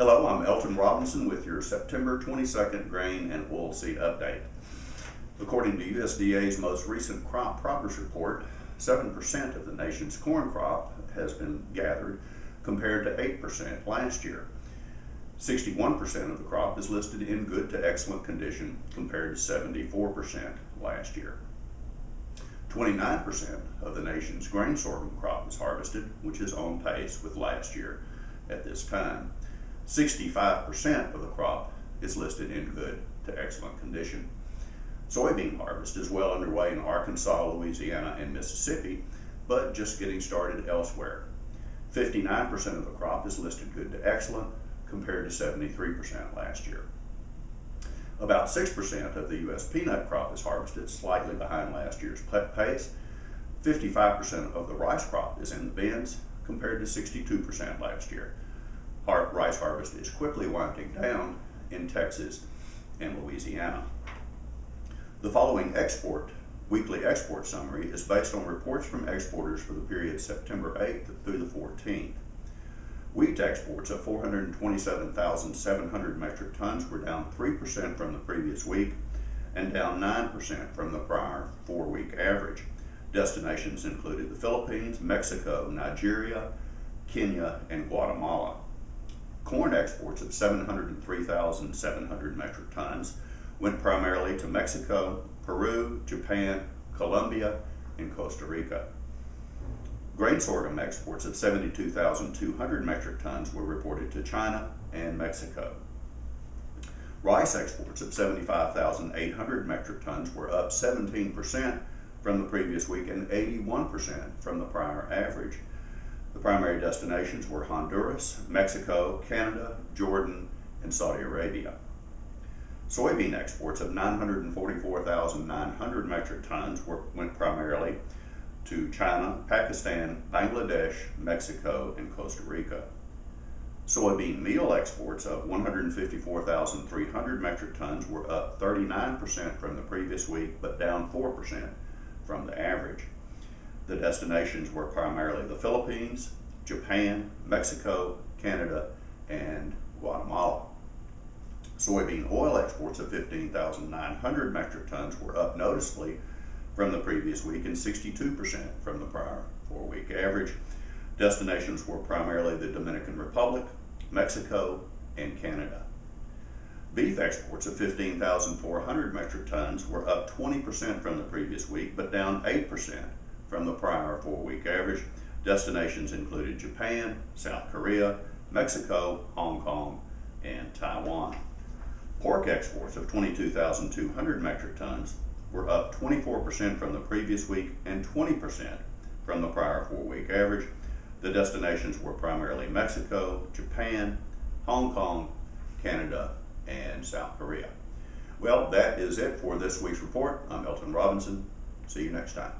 Hello, I'm Elton Robinson with your September 22nd grain and oilseed update. According to USDA's most recent crop progress report, 7% of the nation's corn crop has been gathered compared to 8% last year. 61% of the crop is listed in good to excellent condition compared to 74% last year. 29% of the nation's grain sorghum crop is harvested, which is on pace with last year at this time. 65% of the crop is listed in good to excellent condition. Soybean harvest is well underway in Arkansas, Louisiana, and Mississippi, but just getting started elsewhere. 59% of the crop is listed good to excellent compared to 73% last year. About 6% of the U.S. peanut crop is harvested, slightly behind last year's pace. 55% of the rice crop is in the bins compared to 62% last year. Rice harvest is quickly winding down in Texas and Louisiana. The following weekly export summary is based on reports from exporters for the period September 8th through the 14th. Wheat exports of 427,700 metric tons were down 3% from the previous week and down 9% from the prior 4-week average. Destinations included the Philippines, Mexico, Nigeria, Kenya, and Guatemala. Corn exports of 703,700 metric tons went primarily to Mexico, Peru, Japan, Colombia, and Costa Rica. Grain sorghum exports of 72,200 metric tons were reported to China and Mexico. Rice exports of 75,800 metric tons were up 17% from the previous week and 81% from the prior average. The primary destinations were Honduras, Mexico, Canada, Jordan, and Saudi Arabia. Soybean exports of 944,900 metric tons went primarily to China, Pakistan, Bangladesh, Mexico, and Costa Rica. Soybean meal exports of 154,300 metric tons were up 39% from the previous week, but down 4% from the average. The destinations were primarily the Philippines, Japan, Mexico, Canada, and Guatemala. Soybean oil exports of 15,900 metric tons were up noticeably from the previous week and 62% from the prior 4-week average. Destinations were primarily the Dominican Republic, Mexico, and Canada. Beef exports of 15,400 metric tons were up 20% from the previous week, but down 8% from the prior 4-week average. Destinations included Japan, South Korea, Mexico, Hong Kong, and Taiwan. Pork exports of 22,200 metric tons were up 24% from the previous week and 20% from the prior 4-week average. The destinations were primarily Mexico, Japan, Hong Kong, Canada, and South Korea. Well, that is it for this week's report. I'm Elton Robinson. See you next time.